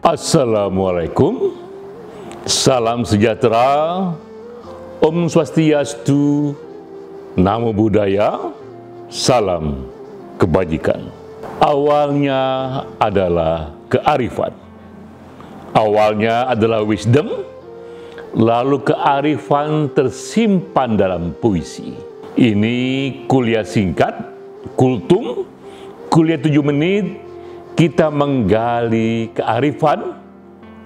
Assalamualaikum, salam sejahtera, Om Swastiastu, Namo Buddhaya, salam kebajikan. Awalnya adalah kearifan, awalnya adalah wisdom, lalu kearifan tersimpan dalam puisi. Ini kuliah singkat, kultum, kuliah 7 menit, kita menggali kearifan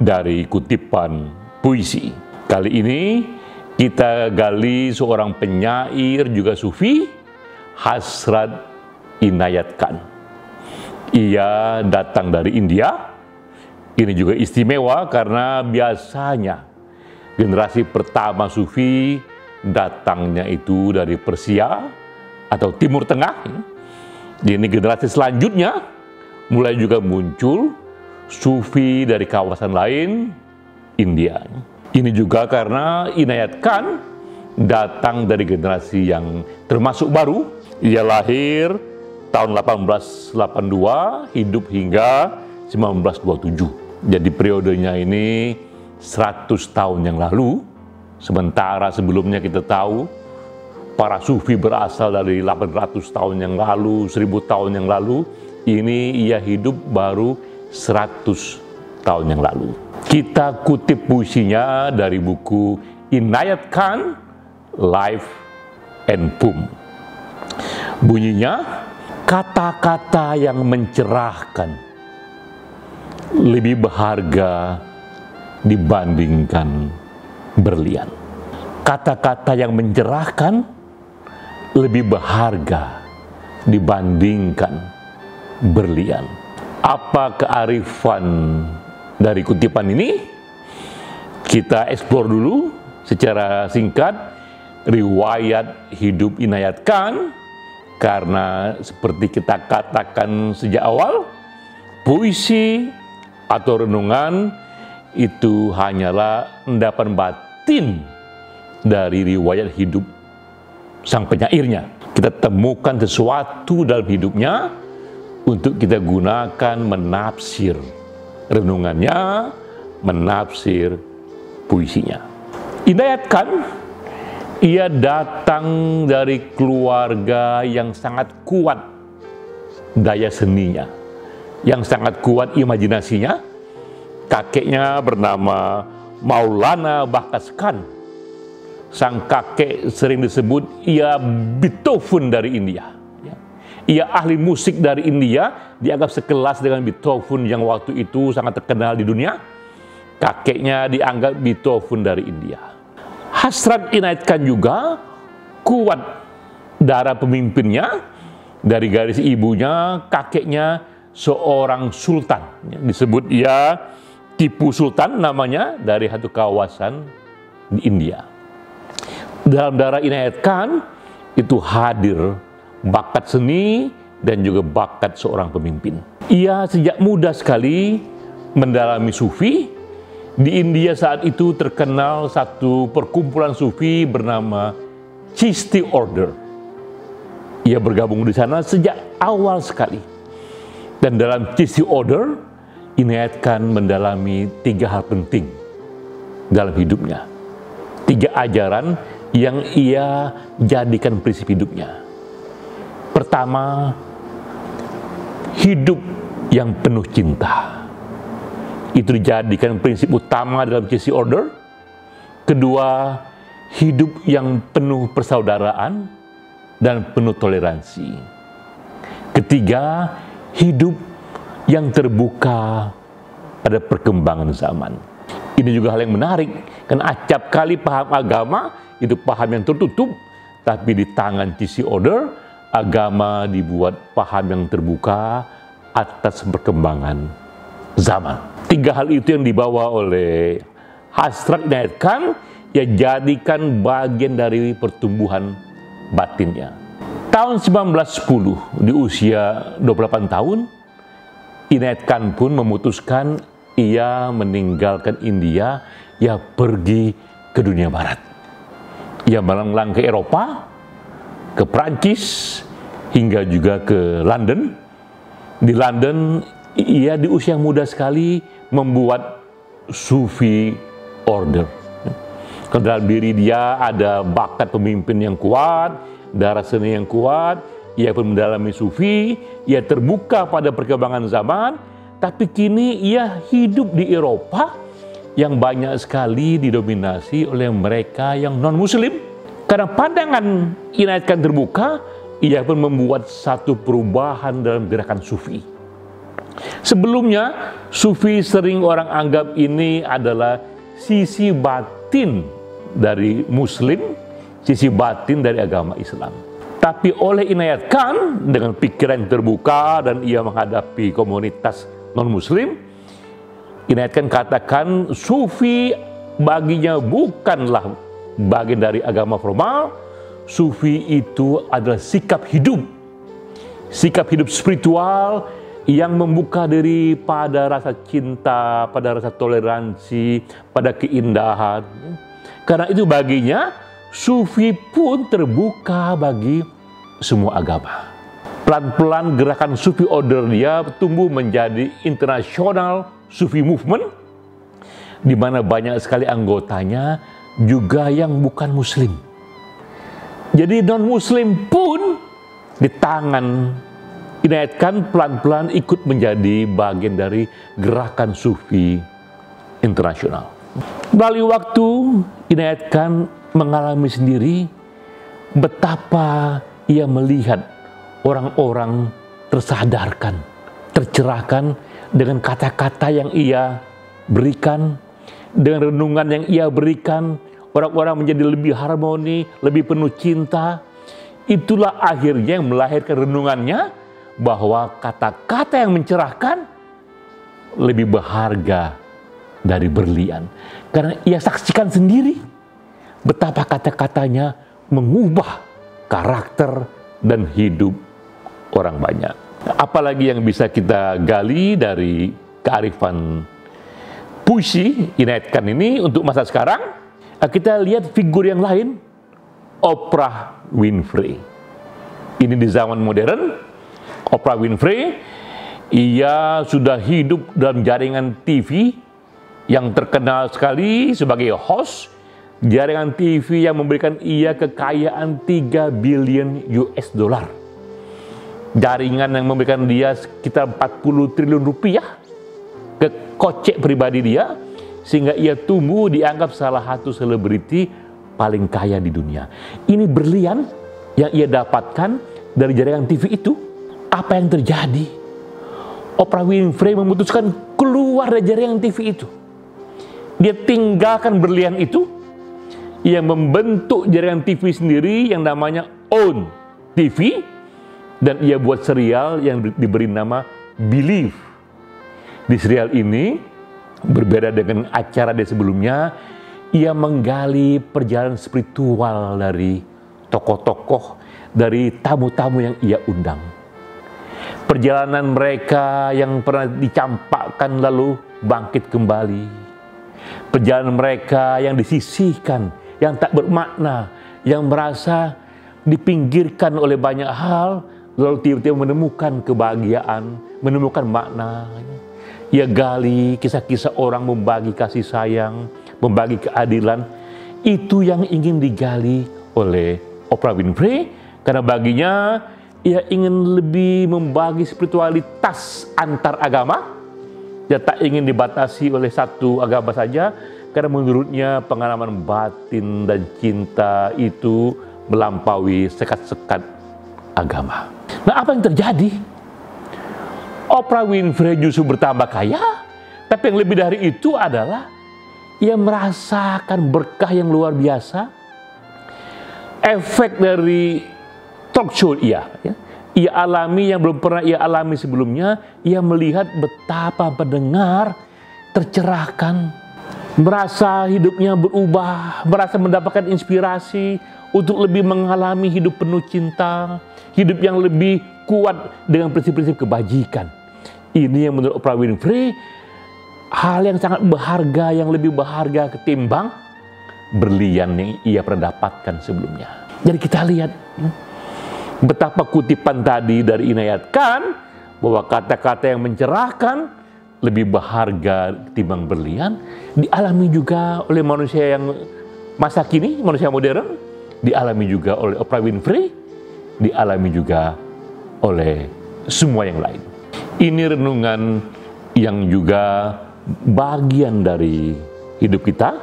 dari kutipan puisi. Kali ini kita gali seorang penyair juga sufi, Hasrat Inayat Khan. Ia datang dari India. Ini juga istimewa karena biasanya generasi pertama sufi datangnya itu dari Persia atau Timur Tengah. Ini generasi selanjutnya mulai juga muncul sufi dari kawasan lain, India. Ini juga karena Inayat Khan datang dari generasi yang termasuk baru. Ia lahir tahun 1882, hidup hingga 1927. Jadi periodenya ini 100 tahun yang lalu. Sementara sebelumnya kita tahu para sufi berasal dari 800 tahun yang lalu, 1000 tahun yang lalu. Ini ia hidup baru 100 tahun yang lalu. Kita kutip puisinya dari buku Inayat Khan, Life and Poem. Bunyinya, kata-kata yang mencerahkan lebih berharga dibandingkan berlian. Kata-kata yang mencerahkan lebih berharga dibandingkan berlian. Apa kearifan dari kutipan ini? Kita eksplor dulu secara singkat riwayat hidup Inayat Khan, karena seperti kita katakan sejak awal, puisi atau renungan itu hanyalah endapan batin dari riwayat hidup sang penyairnya. Kita temukan sesuatu dalam hidupnya untuk kita gunakan menafsir renungannya, menafsir puisinya. Inayat Khan, ia datang dari keluarga yang sangat kuat daya seninya, yang sangat kuat imajinasinya. Kakeknya bernama Maulana Bakas Khan. Sang kakek sering disebut ia Beethoven dari India. Ia ahli musik dari India, dianggap sekelas dengan Beethoven yang waktu itu sangat terkenal di dunia. Kakeknya dianggap Beethoven dari India. Hasrat Inayat Khan juga kuat darah pemimpinnya. Dari garis ibunya, kakeknya seorang sultan. Disebut ia Tipu Sultan namanya, dari satu kawasan di India. Dalam darah Inayat Khan itu hadir bakat seni dan juga bakat seorang pemimpin. Ia sejak muda sekali mendalami sufi. Di India saat itu terkenal satu perkumpulan sufi bernama Chishti Order. Ia bergabung di sana sejak awal sekali. Dan dalam Chishti Order, Inayat Khan mendalami 3 hal penting dalam hidupnya. 3 ajaran yang ia jadikan prinsip hidupnya. Pertama, hidup yang penuh cinta. Itu dijadikan prinsip utama dalam Chishti Order. Kedua, hidup yang penuh persaudaraan dan penuh toleransi. Ketiga, hidup yang terbuka pada perkembangan zaman. Ini juga hal yang menarik, karena acap kali paham agama itu paham yang tertutup, tapi di tangan Chishti Order, agama dibuat paham yang terbuka atas perkembangan zaman. 3 hal itu yang dibawa oleh Hasrat Inayat Khan, ia jadikan bagian dari pertumbuhan batinnya. Tahun 1910, di usia 28 tahun, Inayat Khan pun memutuskan ia meninggalkan India, ia pergi ke dunia barat. Ia melanglang ke Eropa, ke Prancis, hingga juga ke London. Di London, ia di usia muda sekali membuat Sufi Order. Ke dalam diri dia ada bakat pemimpin yang kuat, darah seni yang kuat. Ia pun mendalami Sufi, ia terbuka pada perkembangan zaman, tapi kini ia hidup di Eropa yang banyak sekali didominasi oleh mereka yang non-Muslim. Karena pandangan Inayat Khan terbuka, ia pun membuat satu perubahan dalam gerakan Sufi. Sebelumnya, Sufi sering orang anggap ini adalah sisi batin dari Muslim, sisi batin dari agama Islam. Tapi oleh Inayat Khan, dengan pikiran yang terbuka dan ia menghadapi komunitas non-Muslim, Inayat Khan katakan Sufi baginya bukanlah bagian dari agama formal. Sufi itu adalah sikap hidup spiritual yang membuka diri pada rasa cinta, pada rasa toleransi, pada keindahan. Karena itu baginya, Sufi pun terbuka bagi semua agama. Pelan-pelan gerakan Sufi Order dia tumbuh menjadi internasional Sufi Movement, di mana banyak sekali anggotanya juga yang bukan Muslim. Jadi non-Muslim pun di tangan Inayat Khan pelan-pelan ikut menjadi bagian dari gerakan Sufi internasional. Melalui waktu, Inayat Khan mengalami sendiri betapa ia melihat orang-orang tersadarkan, tercerahkan dengan kata-kata yang ia berikan, dengan renungan yang ia berikan. Orang-orang menjadi lebih harmoni, lebih penuh cinta. Itulah akhirnya yang melahirkan renungannya bahwa kata-kata yang mencerahkan lebih berharga dari berlian. Karena ia saksikan sendiri betapa kata-katanya mengubah karakter dan hidup orang banyak. Apalagi yang bisa kita gali dari kearifan puisi Inayat Khan ini untuk masa sekarang? Kita lihat figur yang lain, Oprah Winfrey. Ini di zaman modern, Oprah Winfrey, ia sudah hidup dalam jaringan TV yang terkenal sekali sebagai host jaringan TV yang memberikan ia kekayaan 3 billion US dollar. Jaringan yang memberikan dia sekitar 40 triliun rupiah ke kocek pribadi dia, sehingga ia tumbuh dianggap salah satu selebriti paling kaya di dunia. Ini berlian yang ia dapatkan dari jaringan TV itu. Apa yang terjadi? Oprah Winfrey memutuskan keluar dari jaringan TV itu. Dia tinggalkan berlian itu. Ia membentuk jaringan TV sendiri yang namanya OWN TV, dan ia buat serial yang diberi nama Believe. Di serial ini, berbeda dengan acara dia sebelumnya, ia menggali perjalanan spiritual dari tokoh-tokoh, dari tamu-tamu yang ia undang. Perjalanan mereka yang pernah dicampakkan lalu bangkit kembali. Perjalanan mereka yang disisihkan, yang tak bermakna, yang merasa dipinggirkan oleh banyak hal, lalu tiba-tiba menemukan kebahagiaan, menemukan makna. Ia gali kisah-kisah orang membagi kasih sayang, membagi keadilan. Itu yang ingin digali oleh Oprah Winfrey, karena baginya ia ingin lebih membagi spiritualitas antar agama. Dia tak ingin dibatasi oleh satu agama saja, karena menurutnya pengalaman batin dan cinta itu melampaui sekat-sekat agama. Nah, apa yang terjadi? Oprah Winfrey justru bertambah kaya, tapi yang lebih dari itu adalah ia merasakan berkah yang luar biasa. Efek dari talk show ia alami yang belum pernah ia alami sebelumnya. Ia melihat betapa pendengar tercerahkan, merasa hidupnya berubah, merasa mendapatkan inspirasi untuk lebih mengalami hidup penuh cinta, hidup yang lebih kuat dengan prinsip-prinsip kebajikan. Ini yang menurut Oprah Winfrey hal yang sangat berharga, yang lebih berharga ketimbang berlian yang ia pernah dapatkan sebelumnya. Jadi kita lihat betapa kutipan tadi dari Inayatkan bahwa kata-kata yang mencerahkan lebih berharga ketimbang berlian dialami juga oleh manusia yang masa kini, manusia modern, dialami juga oleh Oprah Winfrey, dialami juga oleh semua yang lain. Ini renungan yang juga bagian dari hidup kita,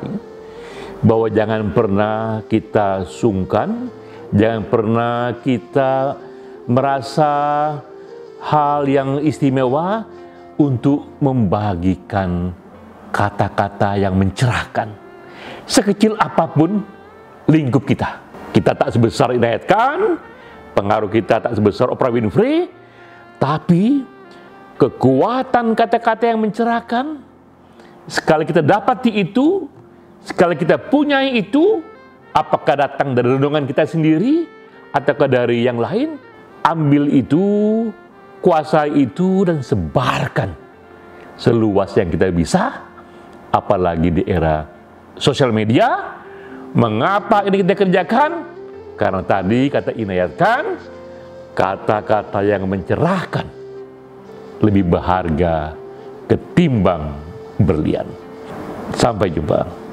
bahwa jangan pernah kita sungkan, jangan pernah kita merasa hal yang istimewa untuk membagikan kata-kata yang mencerahkan. Sekecil apapun lingkup kita. Kita tak sebesar Inayatkan, pengaruh kita tak sebesar Oprah Winfrey, tapi kekuatan kata-kata yang mencerahkan, sekali kita dapati itu, sekali kita punyai itu, apakah datang dari renungan kita sendiri, ataukah dari yang lain, ambil itu, kuasai itu, dan sebarkan seluas yang kita bisa, apalagi di era sosial media. Mengapa ini kita kerjakan? Karena tadi kata Inayatkan, kata-kata yang mencerahkan lebih berharga ketimbang berlian. Sampai jumpa.